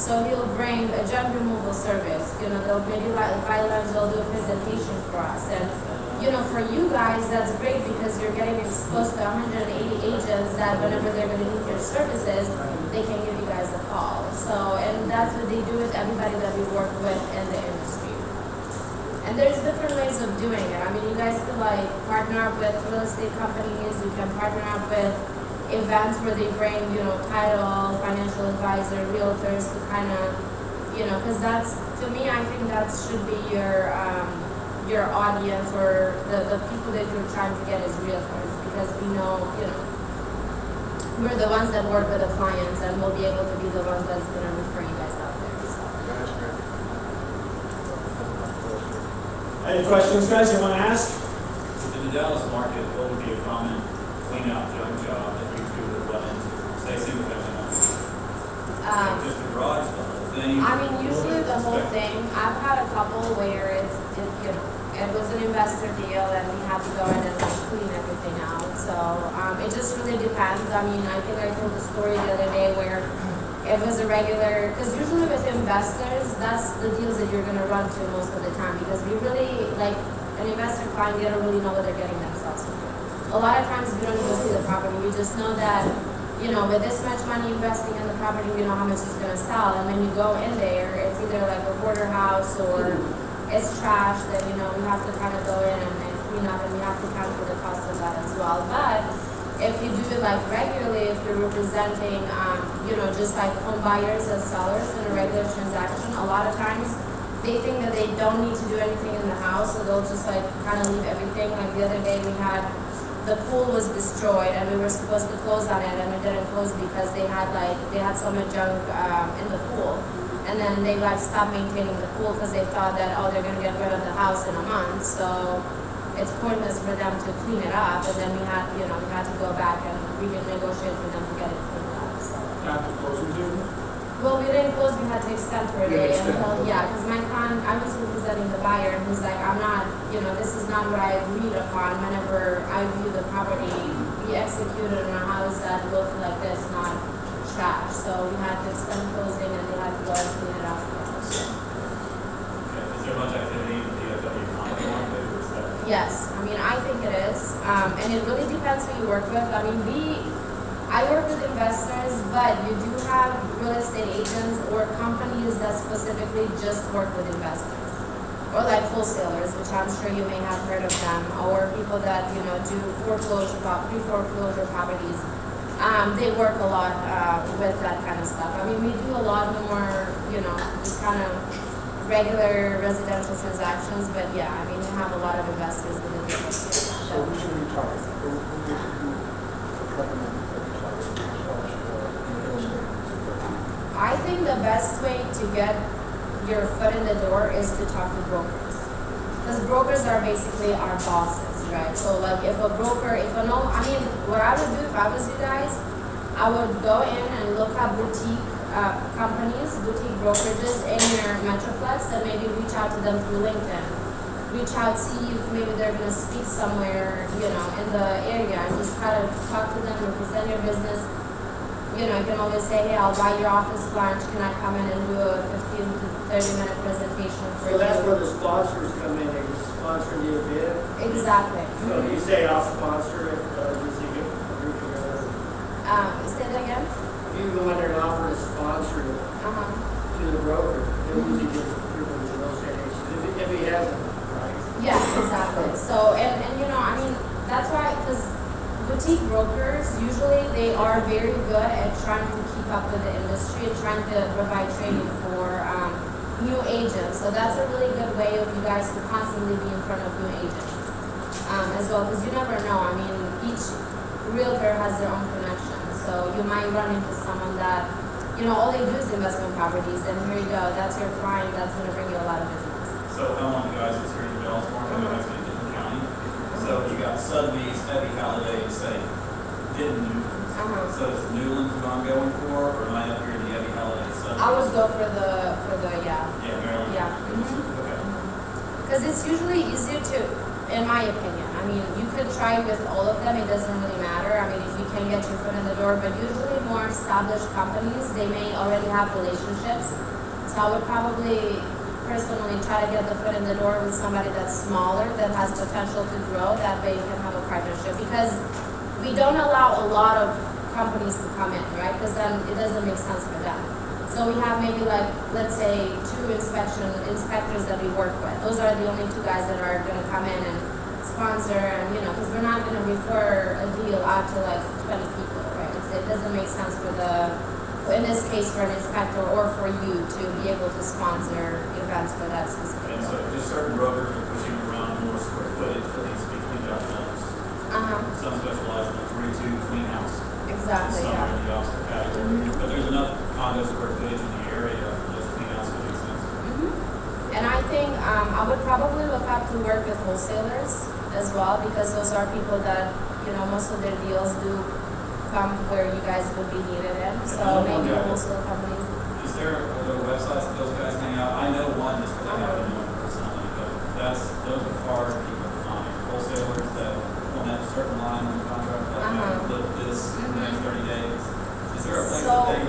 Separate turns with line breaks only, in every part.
So he'll bring a junk removal service, they'll maybe buy lunch, they'll do a presentation for us. And, for you guys, that's great because you're getting exposed to 180 agents that whenever they're going to need your services, they can give you guys a call. So, and that's what they do with everybody that we work with in the industry. And there's different ways of doing it. I mean, you guys could partner up with real estate companies, you can partner up with events where they bring, title, financial advisor, realtors to kind of, because that's, to me, I think that should be your audience or the people that you're trying to get as realtors, because we know, we're the ones that work with the clients and we'll be able to be the ones that's going to refer you guys out there. So.
Any questions, guys, you want to ask?
In the Dallas market, what would be a common clean out junk job that you two would run into? Say single family homes. Just the garage, the whole thing.
I mean, usually the whole thing. I've had a couple where it was an investor deal and we had to go in and clean everything out. So it just really depends. I mean, I think I told the story the other day where it was a regular, because usually with investors, that's the deals that you're going to run to most of the time, because we really, an investor client, they don't really know what they're getting themselves into. A lot of times we don't even see the property. We just know that, with this much money investing in the property, we know how much it's going to sell. And when you go in there, it's either like a hoarder house or it's trash, then, we have to kind of go in and clean up, and we have to account for the cost of that as well. But if you do it regularly, if you're representing, just like home buyers and sellers in a regular transaction, a lot of times they think that they don't need to do anything in the house, so they'll just kind of leave everything. Like the other day the pool was destroyed and we were supposed to close on it, and we didn't close because they had so much junk in the pool. And then they stopped maintaining the pool because they thought that, they're going to get rid of the house in a month. So it's pointless for them to clean it up. And then we had to go back and we could negotiate for them to get it cleaned up. So.
After closing table?
Well, we didn't close. We had to extend for a day because my client, I was representing the buyer, and he's like, I'm not, this is not what I agreed upon. Whenever I view the property, we executed on a house that looked like this, not trash. So we had to extend closing, and they had to go and clean it up.
Okay. Is there much activity in the DFW condo market?
Yes, I mean, I think it is, and it really depends who you work with. I mean, I work with investors, but you do have real estate agents or companies that specifically just work with investors, or like wholesalers, which I'm sure you may have heard of them, or people that do pre-foreclosure properties. They work a lot with that kind of stuff. I mean, we do a lot more, just kind of regular residential transactions, but yeah, I mean, we have a lot of investors in the business.
So who should we target? Who would you recommend that we target as far as real estate?
I think the best way to get your foot in the door is to talk to brokers. Because brokers are basically our bosses, right? So what I would do if I was you guys, I would go in and look up boutique companies, boutique brokerages in your metroplex, and maybe reach out to them through LinkedIn. Reach out, see if maybe they're going to speak somewhere, in the area, and just try to talk to them, represent your business. You can always say, hey, I'll buy your office lunch. Can I come in and do a 15 to 30-minute presentation for you?
So that's where the sponsors come in. They sponsor the event.
Exactly.
So you say I'll sponsor it, just to get a group together.
Say that again?
You go in there and offer to sponsor it to the broker. He'll usually get people to those agents if he hasn't, right?
Yeah, exactly. So, and I mean, that's why, because boutique brokers, usually they are very good at trying to keep up with the industry and trying to provide training for new agents. So that's a really good way of you guys to constantly be in front of new agents as well, because you never know. I mean, each realtor has their own connections. So you might run into someone that, all they do is investment properties, and here you go, that's your client, that's going to bring you a lot of business.
So how long guys is here in the Dallas market? I guys in Denton County. So you got Sotheby's, Evie Halliday, and say Denton Newlands. So is Newlands who I'm going for, or am I up here in the Evie Halliday? Sotheby's?
I would go for the
Yeah, Maryland.
Yeah.
Okay.
Because it's usually easier to, in my opinion, I I mean, you could try with all of them, it doesn't really matter. I mean, if you can get your foot in the door, but usually more established companies, they may already have relationships. So I would probably personally try to get the foot in the door with somebody that's smaller, that has potential to grow, that way you can have a partnership. Because we don't allow a lot of companies to come in, right? Because then it doesn't make sense for them. So we have maybe like, let's say, 2 inspectors that we work with. Those are the only 2 guys that are gonna come in and sponsor, and because we're not gonna refer a deal out to like 20 people, right? It doesn't make sense for in this case, for an inspector or for you to be able to sponsor events for that specific.
And so just certain brokers are pushing around more square footage that needs to be cleaned up homes. Some specialize in the 3-2 clean house.
Exactly,
Some are in the opposite category. But there's enough condo square footage in the area for those clean house to make sense.
And I think I would probably look up to work with wholesalers as well, because those are people that, most of their deals do come where you guys would be needed in. So maybe wholesale companies.
Is there websites that those guys hang out? I know one just because I happen to know him personally, but those are hard people to find. Wholesalers that don't have a certain line on the contract, like flip this in the next 30 days. Is there a place that they?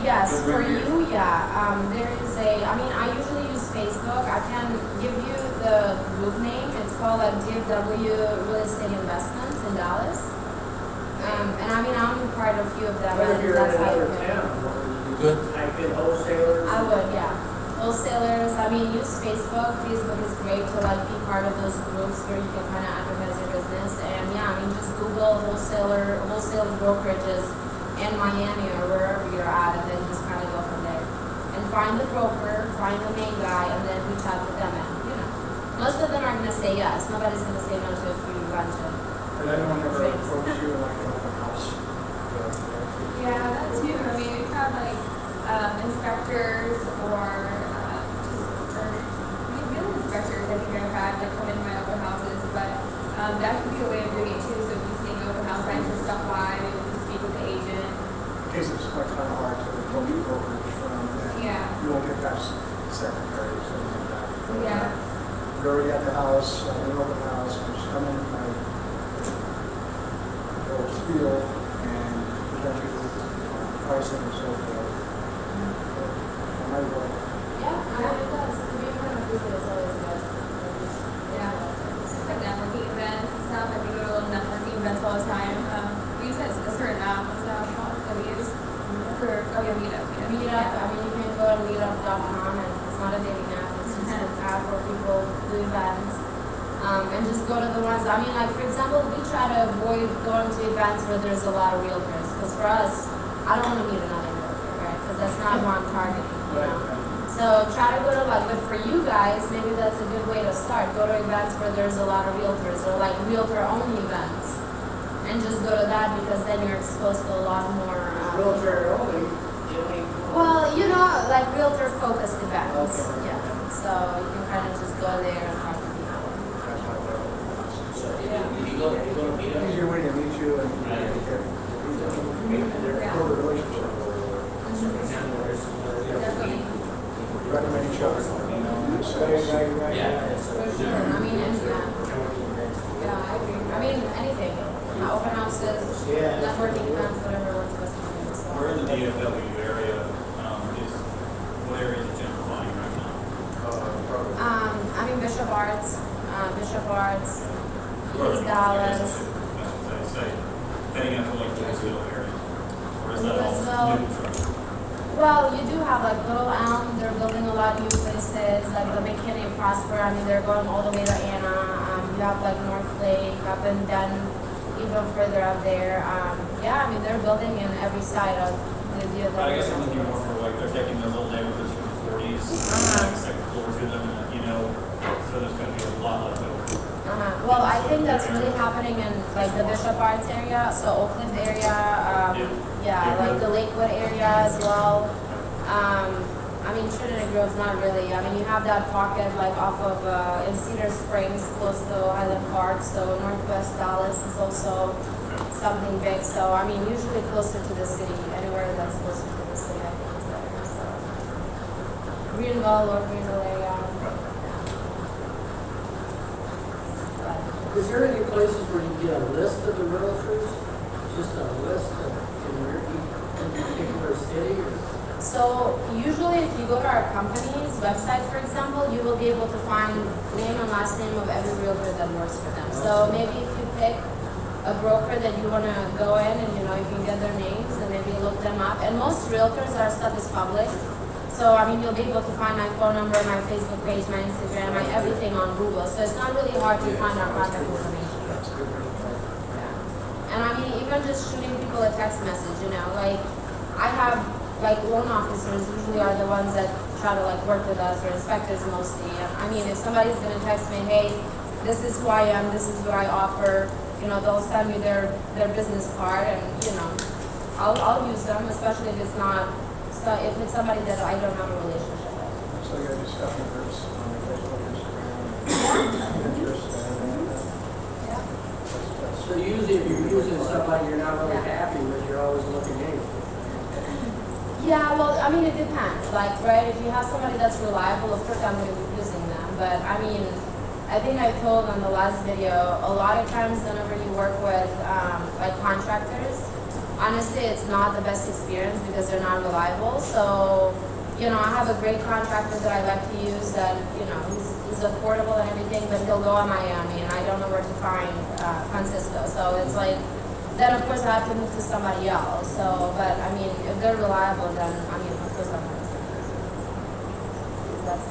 Yes, for you, yeah. There is I usually use Facebook. I can give you the group name. It's called DFW Real Estate Investments in Dallas. And I'm part of a few of them.
What if you're in
That's how you
another
get it.
town? What would you do?
Good.
Type in wholesalers?
I would, yeah. Wholesalers, use Facebook. Facebook is great to be part of those groups where you can kind of advertise your business. And just Google wholesale brokerages in Miami or wherever you're at, and then just kind of go from there. And find the broker, find the main guy, and then reach out to them. And most of them are going to say yes. Nobody's going to say no to a free luncheon.
And anyone ever approach you like an open house?
Yeah, that too. We've had inspectors or real inspectors I think I've had that come into my open houses, but that could be a way of doing it too. So if you see an open house, I just stop by and speak with the agent.
In case it's kind of hard to approach a brokerage firm, then you won't get past secretary or something like that.
Yeah.
You're already at the house, an open house, and just come in with my little spiel and present you with pricing and so forth. It might work.
Yeah, it does. To be in front of people is always good.
Yeah. It's just like networking events and stuff. We go to little networking events all the time. We use a certain app. What's that called that we use? Meetup.
Meetup, you can go to meetup.com, and it's not a dating app, it's just an app where people do events. And just go to the ones, for example, we try to avoid going to events where there's a lot of realtors, because for us, I don't want to meet another realtor, right? Because that's not who I'm targeting, So try to go to, but for you guys, maybe that's a good way to start. Go to events where there's a lot of realtors, or realtor-only events. And just go to that, because then you're exposed to a lot more.
Realtor only,
Well, realtor-focused events.
Okay.
Yeah. So you can kind of just go there and talk to people.
That's my way.
So you go to meet up.
Easier way to meet you and build a relationship.
Definitely.
Recommend each other.
Yeah.
For sure. Yeah, I agree. Anything. Open houses, networking events, whatever works best for you. So.
We're in the DFW area. What area is gentrifying right now?
Bishop Arts,
Or
East Dallas.
I should say, heading out to the Louisville area. Or is that
Louisville.
all new construction?
Well, you do have Little Elm, they're building a lot of new places, the McKinney, Prosper, they're going all the way to Anna. You have North Lake, up and then even further up there. They're building in every side of the DFW.
I guess I'm looking more for they're taking those old neighborhoods from the 40s, adding a second floor to them, so there's going to be a lot left over.
Well, I think that's really happening in the Bishop Arts area, so Oak Cliff area, the Lakewood area as well. Trinity Grove's not really. You have that pocket off of in Cedar Springs, close to Highland Park. So Northwest Dallas is also something big. So usually closer to the city. Anywhere that's closer to the city, I think it's better. So Greenville or Greenville area. But
Is there any places where you get a list of the realtors? Just a list of, in your particular city or?
So usually if you go to our company's website, for example, you will be able to find name and last name of every realtor that works for them. So maybe if you pick a broker that you want to go in and, you can get their names and maybe look them up. And most realtors, our stuff is public. So, you'll be able to find my phone number, my Facebook page, my Instagram, my everything on Google. So it's not really hard to find our contact information. Yeah. And even just shooting people a text message, like I have loan officers usually are the ones that try to work with us, or inspectors mostly. If somebody's gonna text me, hey, this is who I am, this is what I offer, they'll send me their business card, and I'll use them, especially if it's not, so if it's somebody that I don't have a relationship with.
So you have discussion groups on Facebook, Instagram, Pinterest,
Yeah.
So usually if you're using somebody you're not really happy with, you're always looking in.
Yeah, well, it depends. Right, if you have somebody that's reliable, of course I'm going to be using them. But I think I told on the last video, a lot of times whenever you work with contractors, honestly, it's not the best experience because they're not reliable. So, I have a great contractor that I like to use, and he's affordable and everything, but he'll go on Miami, and I don't know where to find Francisco. So it's then of course I have to move to somebody else. So, but if they're reliable, then of course I'm going to use. That's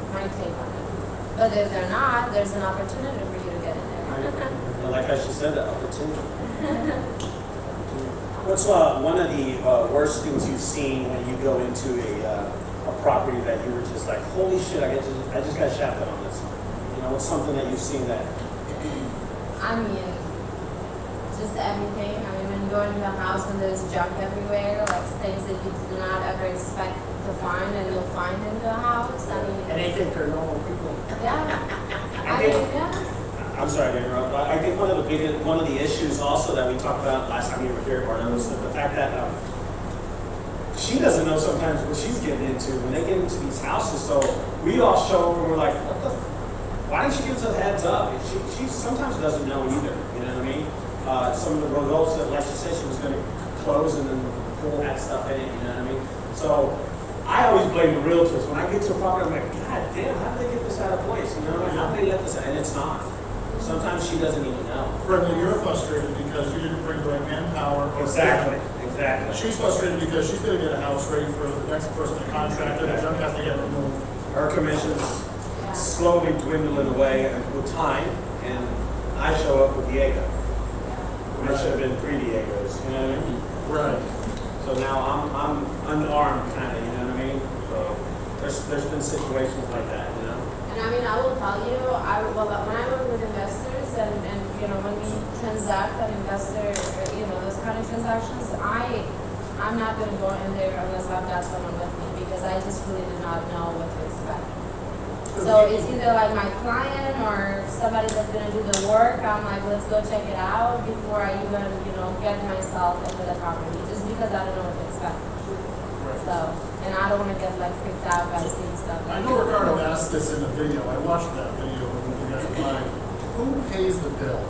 my take on it. But if they're not, there's an opportunity for you to get in there.
I like how she said that, opportunity. What's one of the worst things you've seen when you go into a property that you were just like, holy shit, I just got shafted on this? What's something that you've seen that?
Just everything. When you go into a house and there's junk everywhere, things that you do not ever expect to find, and you'll find into a house.
And they think they're normal people.
Yeah. Yeah.
I'm sorry to interrupt, but I think one of the issues also that we talked about last time you were here, Barnum, was the fact that she doesn't know sometimes what she's getting into when they get into these houses. So we all show up and we're like, what the? Why didn't she give us a heads up? She sometimes doesn't know either. You know what I mean? Some of the results that, like she said, she was going to close and then pull that stuff in. You know what I mean? So I always blame the realtors. When I get to a property, I'm like, God damn, how did they get this out of place? How did they let this out? And it's not. Sometimes she doesn't even know.
Brenda, you're frustrated because you didn't bring the right manpower.
Exactly.
She's frustrated because she's going to get a house ready for the next person to contract, and the junk has to get removed.
Her commissions slowly dwindling away with time, and I show up with Diego. It should have been 3 Diegos, you know what I mean?
Right.
So now I'm unarmed, kind of, you know what I mean? So there's been situations like that, you know?
And I will tell you, when I work with investors and when we transact an investor, those kind of transactions, I'm not going to go in there unless I've got someone with me, because I just really do not know what to expect. So it's either my client or somebody that's going to do the work. I'm like, let's go check it out before I even, get myself into the property, just because I don't know what to expect.
Right.
So, and I don't want to get freaked out by seeing stuff.
I know Ricardo asked this in the video. I watched that video when you guys were live. Who pays the bill?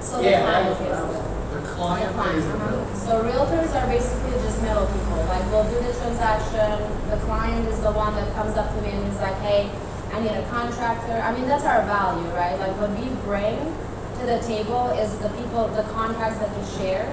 So the client pays the bill.
The client pays the bill.
So realtors are basically just middle people. We'll do the transaction. The client is the one that comes up to me and is like, hey, I need a contractor. That's our value, right? What we bring to the table is the contacts that we share.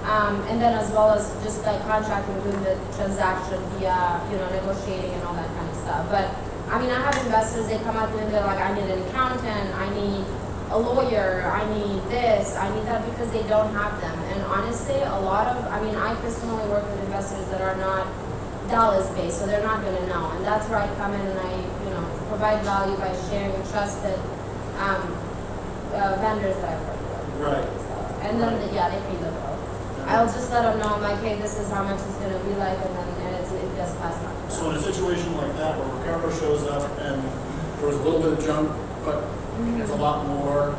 And then as well as just contracting, doing the transaction via, negotiating and all that kind of stuff. But I have investors, they come up to me and they're like, I need an accountant, I need a lawyer, I need this, I need that, because they don't have them. And honestly, a lot of, I personally work with investors that are not Dallas-based, so they're not going to know. And that's where I come in and I, provide value by sharing trusted vendors that I work with.
Right.
So, and then, they pay the bill. I'll just let them know, I'm like, hey, this is how much it's going to be like, and it gets passed on.
So in a situation like that, where Ricardo shows up and there was a little bit of junk, but it's a lot more,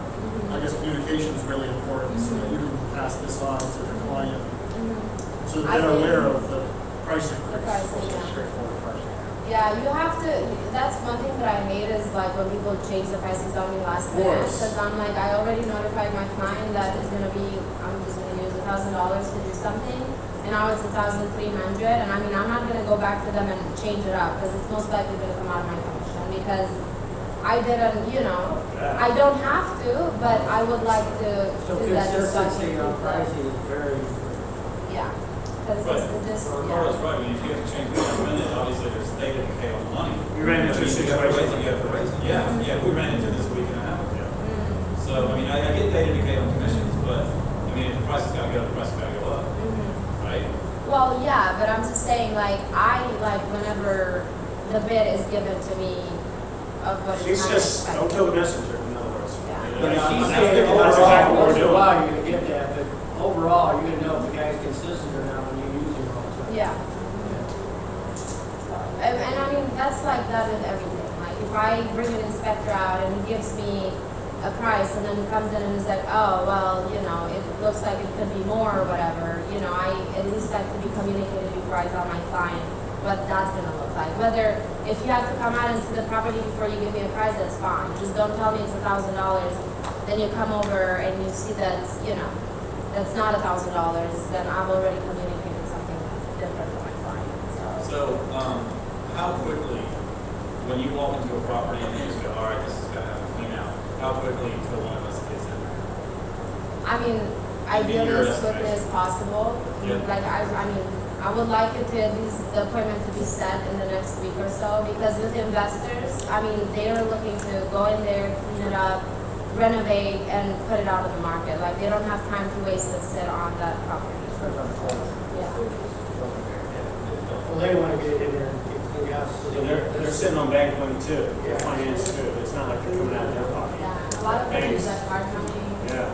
I guess communication is really important, so that you can pass this on to the client, so that they're aware of the pricing.
The pricing, yeah.
Straightforward pricing.
Yeah, you have to, that's one thing that I hate is like when people change the prices on me last minute.
course.
Because I'm like, I already notified my client that it's gonna be, I'm just gonna use $1,000 to do something. And now it's 1,300, and I mean, I'm not gonna go back to them and change it up, because it's most likely gonna come out of my commission, because I didn't, you know, I don't have to, but I would like to
So
do that just so I can
consistency
keep
on
the-
pricing is very,
Yeah, because
But
it's just,
Carla's
yeah.
right, I mean, if you have to change it in a minute, obviously there's data decay on the money.
You ran into a
You have to raise it,
situation.
you have to raise it. Yeah, we ran into this a week and a half ago.
Mm,
So, I mean, I get data decay on commissions, but, I mean, if the price has gotta go, the price has gotta go up,
mhm.
right?
Well, yeah, but I'm just saying, like, whenever the bid is given to me of what
She's
it's
just, don't
expected.
kill the messenger, in other words.
Yeah.
You know,
but
that's-
she's
that's
saying
exactly
overall,
what we're
once in a
doing.
while, you're gonna get that, but overall, you're gonna know if the guy's consistent or not when you use him all the time.
Yeah. So, and I mean, that's like that with everything. Like, if I bring an inspector out and he gives me a price and then he comes in and is like, oh, well, you know, it looks like it could be more or whatever, you know, I at least like to be communicated before I tell my client what that's gonna look like. Whether, if you have to come out and see the property before you give me a price, that's fine. Just don't tell me it's $1,000, then you come over and you see that, you know, that's not $1,000, then I've already communicated something different to my client, so.
So, how quickly, when you walk into a property and you just go, all right, this is gonna have a clean out, how quickly until one of us gets in there?
I mean, ideally
your
as quickly as possible.
Yeah.
Like, I mean, I would like it to at least, the appointment to be set in the next week or so, because with investors, I mean, they are looking to go in there, clean it up, renovate, and put it out on the market. Like, they don't have time to waste and sit on that property. Yeah.
Well, they wanna get in there and get the gas.
And they're sitting on bank money too,
Yeah.
finance too. It's not like they're coming out of their pocket.
Yeah, and a lot of
Banks.
things that are coming.
Yeah.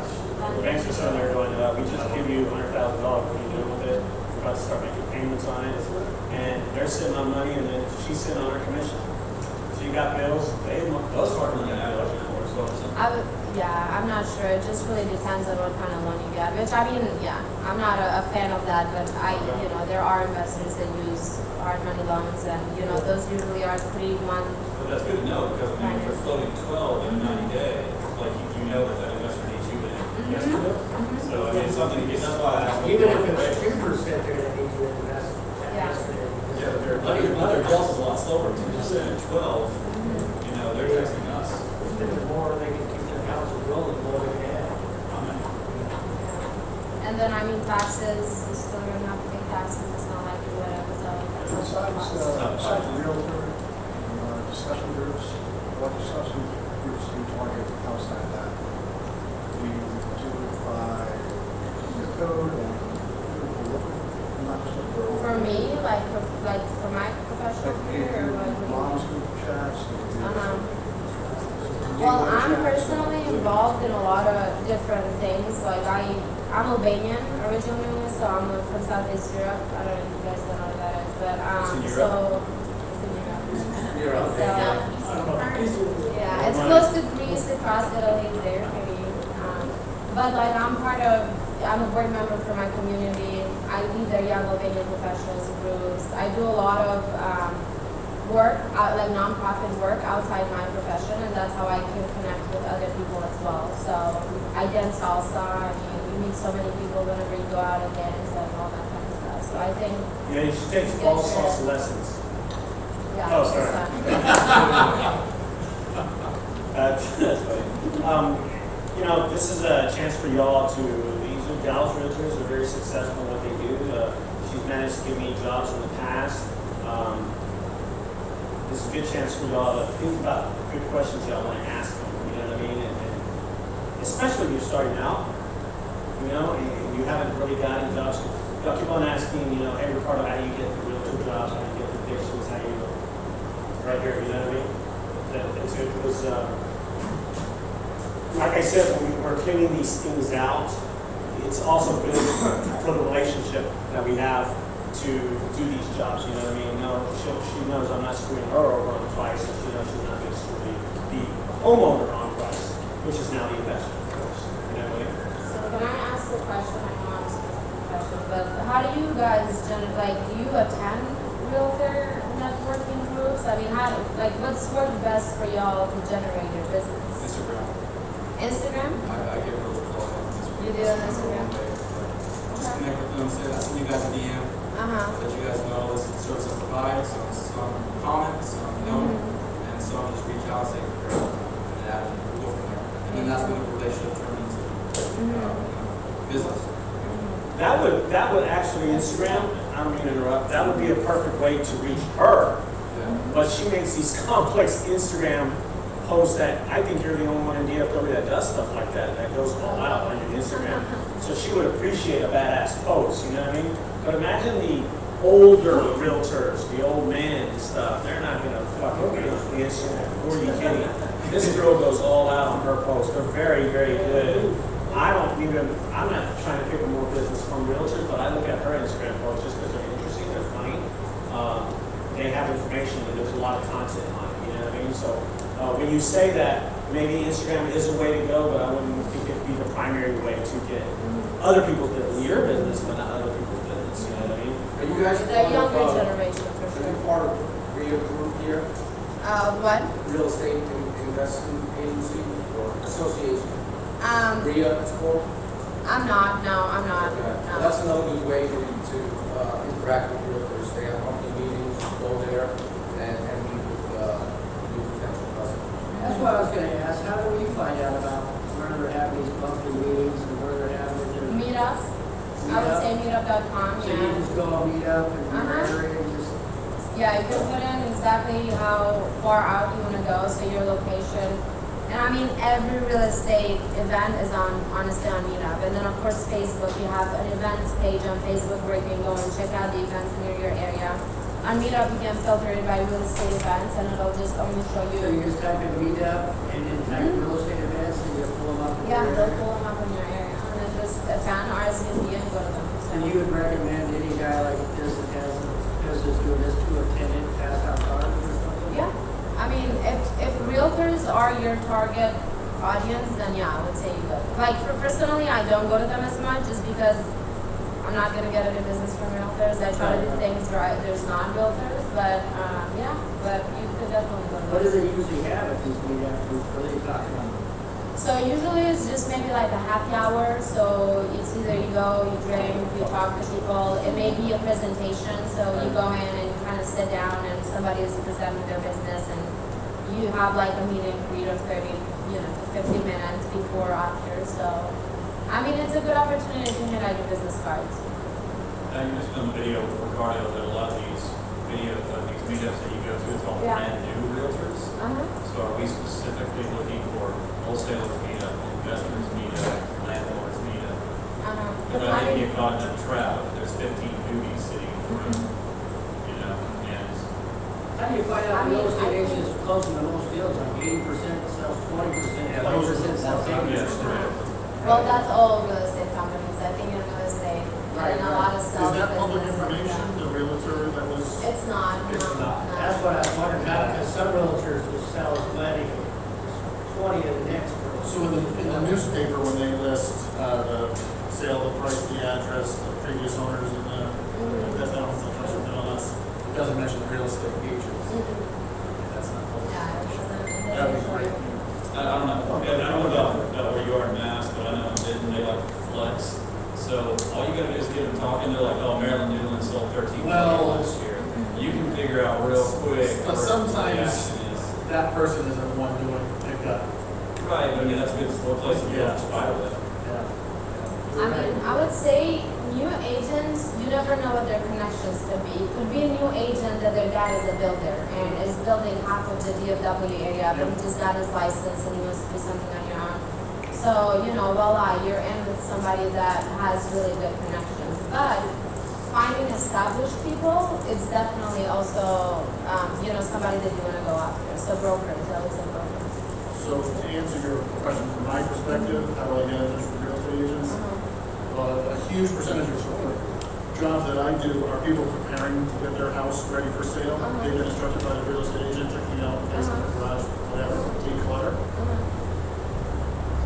The banks are sitting there going, we just give you $100,000, what are you doing with it? We're about to start making payments on it. And they're sitting on money and then she's sitting on her commission. So you got bills, those are money out of it.
I'm not sure. It just really depends on what kind of loan you get. Which, I mean, yeah, I'm not a fan of that, but you know, there are investors that use hard money loans, and you know, those usually are 3 months.
But that's good to know, because I mean, if you're floating 12 in 90 days, like, you know that investor needs you in yesterday. So, I mean, it's something, that's why I asked.
Even if it's 2%, they're gonna need you in that.
Yeah.
Yeah, but their pulse is a lot slower, 2% at 12, you know, they're texting us.
The more they can keep their houses rolling, the more they can have.
And then, I mean, taxes, you still gonna have to pay taxes. It's not like you would have, so.
Besides realtor, discussion groups, what discussion groups do you target outside that? Do you do it by the code and not just a girl?
For me, like for my professional career, or like.
Moms group chats?
Well, I'm personally involved in a lot of different things. Like I'm Albanian originally, so I'm from Southeast Europe. I don't know if you guys don't know what that is, but
It's in
so it's in Europe. So yeah, it's close to Greece, across Italy, there maybe. But like I'm a board member for my community. I lead their young Albanian professionals groups. I do a lot of work, like nonprofit work outside my profession, and that's how I can connect with other people as well. So I dance salsa. I mean, we meet so many people whenever you go out and dance and all that kind of stuff. So I think,
Yeah, you should take small salsa lessons.
yeah.
Oh,
it's
sorry.
fun.
That's funny. You know, this is a chance for y'all to, these are Dallas realtors, are very successful in what they do. She's managed to give me jobs in the past. This is a good chance for y'all to think about good questions y'all want to ask them, you know what I mean? And especially when you're starting out, you know, and you haven't really got any jobs. Y'all keep on asking, you know, hey Ricardo, how do you get the realtor jobs? How do you get the addictions? How do you, right here, you know what I mean? It was, like I said, when we're cleaning these things out, it's also good for the relationship that we have to do these jobs, you know what I mean? No, she knows I'm not screwing her over on price, and she knows she's not going to screw the homeowner on price, which is now the investor, of course. You know what I mean?
So can I ask a question? I know I'm supposed to ask a question, but how do you guys do you attend realtor networking groups? else? I mean, what's worked best for y'all to generate your business?
Instagram.
Instagram?
I get those calls on Instagram.
You do on Instagram?
Just connect with them, say, send you guys a DM, let you guys know this is the service I provide, some comments, some no, and some just reach out, say, girl, and that, and we'll go from there. And then that's when the relationship turns into business.
That would actually, Instagram, I don't mean to interrupt, that would be a perfect way to reach her.
Yeah.
But she makes these complex Instagram posts that I think you're the only one in DFW that does stuff like that goes all out on your Instagram. So she would appreciate a badass post, you know what I mean? But imagine the older realtors, the old men and stuff, they're not gonna fucking be on the Instagram. Who are you kidding? This girl goes all out on her posts. They're very, very good. I'm not trying to pick up more business from realtors, but I look at her Instagram posts just because they're interesting, they're funny. They have information and there's a lot of content on it, you know what I mean? So when you say that, maybe Instagram is a way to go, but I wouldn't think it'd be the primary way to get other people's business, your business, but not other people's business, you know what I mean?
Are you guys
The
part
younger
of,
generation, for
are you
sure.
part of Rio Group here?
What?
Real estate investment agency or association? RIA, it's called?
I'm not, no, I'm not,
Okay.
no.
That's another good way for you to interact with realtors. They have monthly meetings, go there and meet with new potential customers.
That's what I was gonna ask, how do we find out about where they're having these monthly meetings and where they're having their?
Meetup, I would say meetup.com,
So you
yeah.
just go on Meetup and your area and just,
Yeah, you can put in exactly how far out you wanna go, so your location. And I mean, every real estate event is honestly on Meetup. And then of course Facebook, you have an events page on Facebook where you can go and check out the events near your area. On Meetup, you can filter it by real estate events and it'll just only show
so you
you.
just type in Meetup and then type real estate events and you pull them up. in
Yeah,
your
they'll
area.
pull them up in your area. And then just attend RSVP and go to them.
And you would recommend any guy like this that has a business doing this to attend it, pass out cards or something?
Yeah, I mean, if realtors are your target audience, then yeah, I would say you go. Like, personally, I don't go to them as much just because I'm not gonna get any business from realtors. I try to do things where there's non-realtors, but but you could definitely go to
What do
those.
they usually have at these Meetup groups? What are they talking about?
So usually it's just maybe like a happy hour. So it's either you go, you drink, you talk to people. It may be a presentation. So you go in and you kind of sit down and somebody is presenting their business and you have like a meeting greet of 30, to 50 minutes before or after. So, I mean, it's a good opportunity to hand out your business cards.
I you just done a video with Ricardo that a lot of these videos, these meetups that you go to, it's all
Yeah.
brand new realtors. So are we specifically looking for wholesalers meetup, investors meetup, landlords meetup? Because I think you get caught in a trap, there's 15 newbies sitting in the room, and
How do you find out real estate agents are closing the most deals? Like 80% sells 20%, 20% sells 80%.
Well, that's all real estate companies. I think in real estate, and a lot of
Is
sales
that public
business.
information, the realtor that was?
It's not,
It's
no,
not.
no.
That's what I was wondering, how, because some realtors will sell as many, 20 of the next person.
So in the newspaper, when they list the sale, the price, the address, the previous owners, and that's not what comes from MLS. It doesn't mention the real estate agent. That's not public.
Yeah, it doesn't.
That'd be great.
I don't know, I don't know about where you are in Mass, but I know in Denton, they like to flex. So all you gotta do is get them talking, they're like, oh, Maryland Newland sold 13 million
Well-
last year. You can figure out real quick.
But
where
sometimes-
the action is.
That person isn't the one doing pickup.
Right, but I mean, that's a good place to be able to spy with it.
Yeah.
I mean, I would say new agents, you never know what their connections could be. It could be a new agent that their dad is a builder and is building half of the DFW area, but he just got his license and he wants to do something on your own. So, voila, you're in with somebody that has really good connections. But finding established people, it's definitely also, somebody that you want to go after. So brokers, I would say brokers.
So to answer your question from my perspective, how do I get into real estate agents? A huge percentage of jobs that I do are people preparing to get their house ready for sale. They've been instructed by the real estate agent to clean out the basement, garage, whatever, declutter.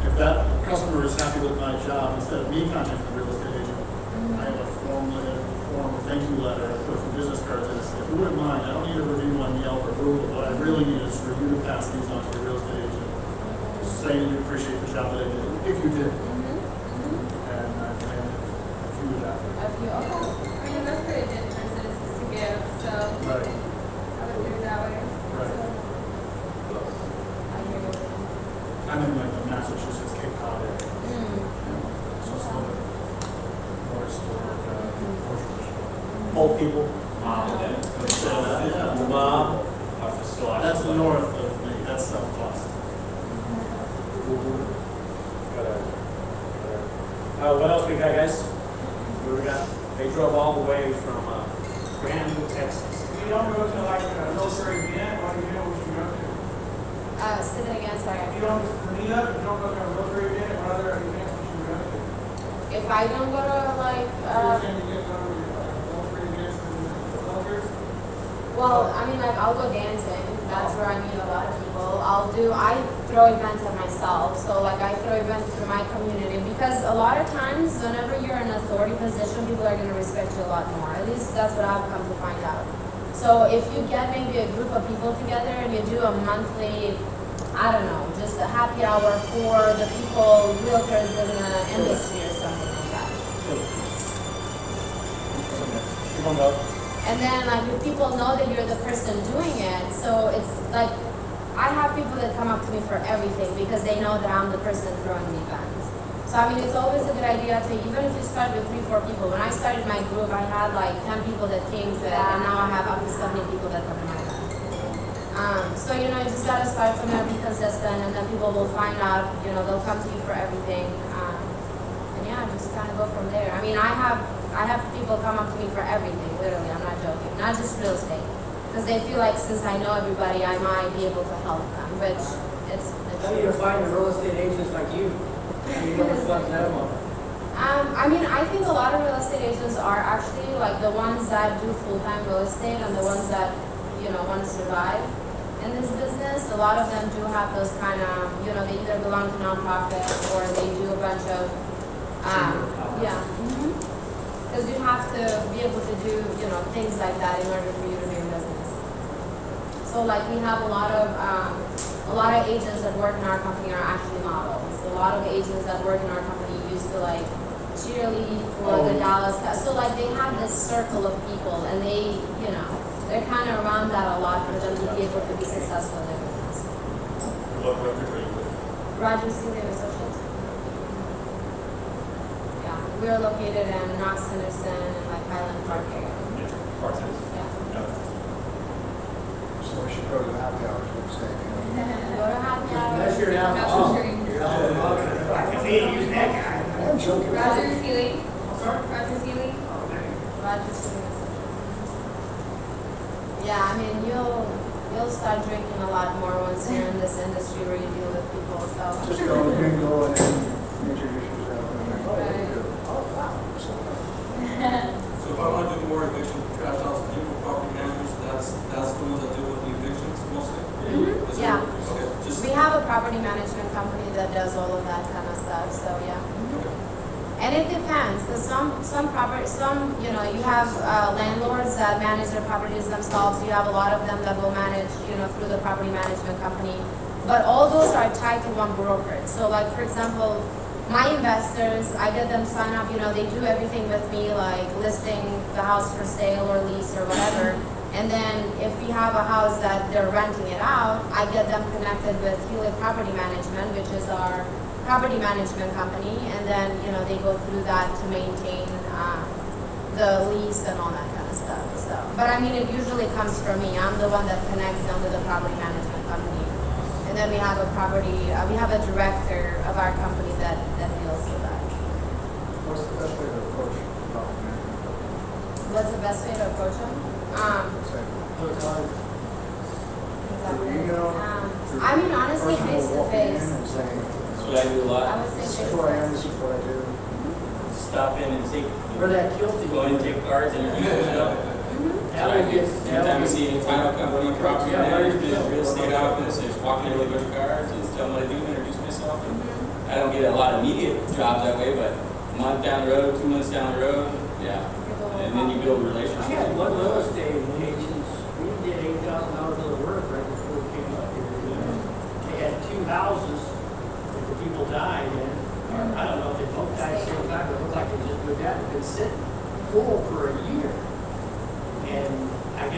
If that customer is happy with my job, instead of me contacting the real estate agent, I have a form, thank you letter, I put a few business cards in, it says, if you wouldn't mind, I don't need a review on Yelp or Google. What I really need is for you to pass these on to your real estate agent, saying you appreciate the job that I did, if you did. And a few of that.
A few, okay.
I mean, that's pretty different citizens to give, so
Right,
I would do it that way.
right.
I hear you.
I'm in like the Massachusetts Cape Cod area. So it's a little bit more historic,
Old people.
yeah.
Mom.
That's north of me, that's South Boston.
What else we got, guys? What we got? They drove all the way from Grandview, Texas.
You don't go to like a military event, what do you know what you go to?
Say that again, sorry.
You don't, for me up, you don't go to a military event, what other events would you go to?
If I don't go to like,
Can you get to military events and soldiers?
well, I mean, like, I'll go dancing. That's where I meet a lot of people. I throw events at myself. So, like, I throw events through my community because a lot of times, whenever you're in an authority position, people are going to respect you a lot more. At least that's what I've come to find out. So, if you get maybe a group of people together and you do a monthly, I don't know, just a happy hour for the people, realtors in the industry or something like that.
You don't know?
And then, like, if people know that you're the person doing it, so it's like, I have people that come up to me for everything because they know that I'm the person throwing the events. So, I mean, it's always a good idea to, even if you start with 3-4 people. When I started my group, I had like 10 people that came to it, and now I have up to 70 people that come to my events. So, you know, you just gotta start somewhere, be consistent, and then people will find out, you know, they'll come to you for everything. And yeah, just kind of go from there. I mean, I have people come up to me for everything, literally, I'm not joking, not just real estate. Because they feel like since I know everybody, I might be able to help them, which it's
How do you find the real estate agents like you? You know which ones that are.
I mean, I think a lot of real estate agents are actually like the ones that do full-time real estate and the ones that, you know, want to survive in this business. A lot of them do have those kind of, you know, they either belong to nonprofits or they do a bunch of, yeah. Because you have to be able to do, you know, things like that in order for you to do business. So like we have a lot of agents that work in our company are actually models. A lot of agents that work in our company used to like cheerlead for the Dallas. So like they have this circle of people and they, you know, they're kind of around that a lot for them to be able to be successful in their business.
What record are you with?
Roger Seeley and Associates. Yeah, we're located in Knox Henderson and like Highland Park area. Yeah.
So we should go to the happy hours, what you're saying, you know?
Go to happy hour.
Unless you're an
That's
alcohol.
for sure.
You're an alcoholic.
I can see you using that guy.
I'm joking.
Roger Seeley.
Sorry?
Roger Seeley.
Roger Seeley and Associates. Yeah, I mean, you'll start drinking a lot more once you're in this industry where you deal with people, so.
Just go and mingle and then introduce yourself and then, oh,
Right.
you're good. Oh, wow. So,
So if I want to do more eviction trash house people, property managers, that's the ones that deal with the evictions mostly? Is
Yeah.
it? Okay, just.
We have a property management company that does all of that kind of stuff, so yeah.
Okay.
And it depends, because some you know, you have landlords that manage their properties themselves. You have a lot of them that will manage, you know, through the property management company. But all those are tied to one brokerage. So like, for example, my investors, I get them sign up, you know, they do everything with me, like listing the house for sale or lease or whatever. And then if we have a house that they're renting it out, I get them connected with Hewlett Property Management, which is our property management company, and then, you know, they go through that to maintain the lease and all that kind of stuff. So, but I mean, it usually comes from me. I'm the one that connects them with the property management company, and then we have a director of our company that deals with that.
what's the best way to approach property management?
What's the best way to approach them?
Say, put a time,
Exactly.
email,
I mean, honestly,
person
face
will
to
walk in
face.
and say,
That's what I do a
I
lot.
would say
this
face
is
to
who I am,
face.
this is what I do.
Stop in and take,
Where that guilty.
go in and take cards, introduce yourself.
That would get.
Anytime you see any title company, property
Yeah, where you
management,
feel.
real estate office, just walk in with a bunch of cards and tell them what I do, introduce myself. And I don't get a lot of immediate jobs that way, but a month down the road, 2 months down the road, yeah. And then you build
I
relationships.
had one real estate agent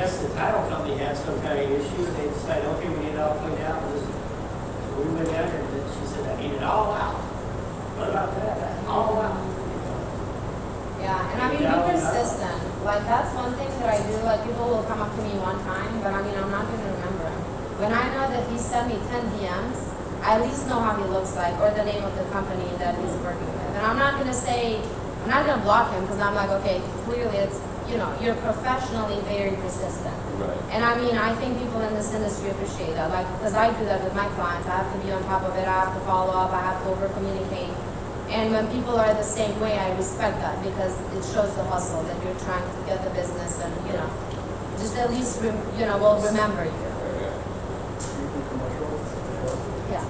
guess the title company had some kind of issue, they decided, okay, we need it all cleaned out, and so we went down there, and then she said, I need it all out. What about that? All out.
Yeah, and I mean, be persistent. Like, that's one thing that I do. Like, people will come up to me one time, but I mean, I'm not going to remember him. When I know that he sent me 10 DMs, I at least know how he looks like or the name of the company that he's working with. And I'm not going to say, I'm not going to block him because I'm like, okay, clearly it's, you know, you're professionally very persistent.
Right.
And I mean, I think people in this industry appreciate that. Like, because I do that with my clients. I have to be on top of it. I have to follow up. I have to over-communicate. And when people are the same way, I respect that because it shows the hustle that you're trying to get the business and, you know, just at least, will remember you. Yeah.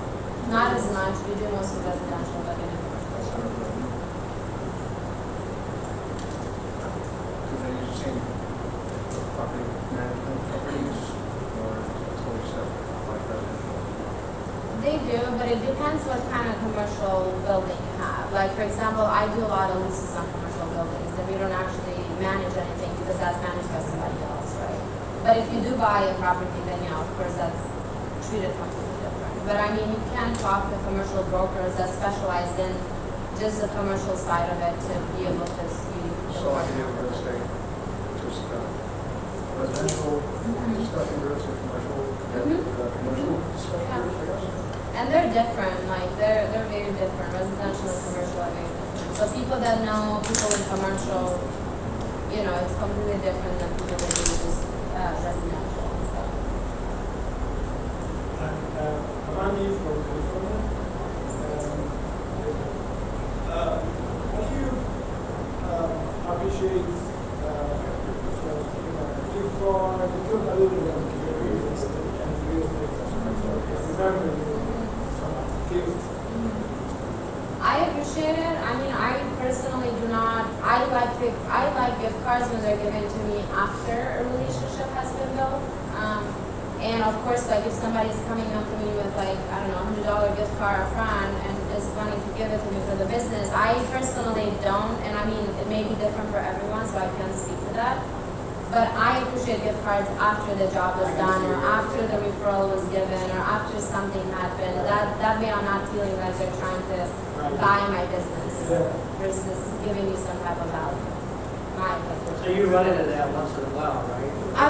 Not as much. We do mostly residential, but in commercial.
Do they use the same property management companies or totally separate like residential?
They do, but it depends what kind of commercial building you have. Like, for example, I do a lot of leases on commercial buildings, and we don't actually manage anything because that's managed by somebody else, right? But if you do buy a property, then yeah, of course, that's treated completely different. But I mean, you can talk to commercial brokers that specialize in just the commercial side of it to be able to see.
So I can do real estate, just residential, discussion groups and commercial, commercial discussion groups, I guess.
And they're different, like they're very different. Residential and commercial are very different. So people that know people in commercial, you know, it's completely different than people that do just residential and stuff.
Randy from California. How do you appreciate gift card, you took a little bit of real estate and real estate. Remember, gift.
I appreciate it. I mean, I personally do not. I like gift cards when they're given to me after a relationship has been built. And of course, like if somebody's coming up to me with like, I don't know, $100 gift card up front and is wanting to give it to me for the business, I personally don't. And I mean, it may be different for everyone, so I can't speak to that. But I appreciate gift cards after the job was done, or after the referral was given, or after something happened. That way I'm not feeling like they're trying to buy my business versus giving me some type of value. My opinion.
So you run into that once in a while, right?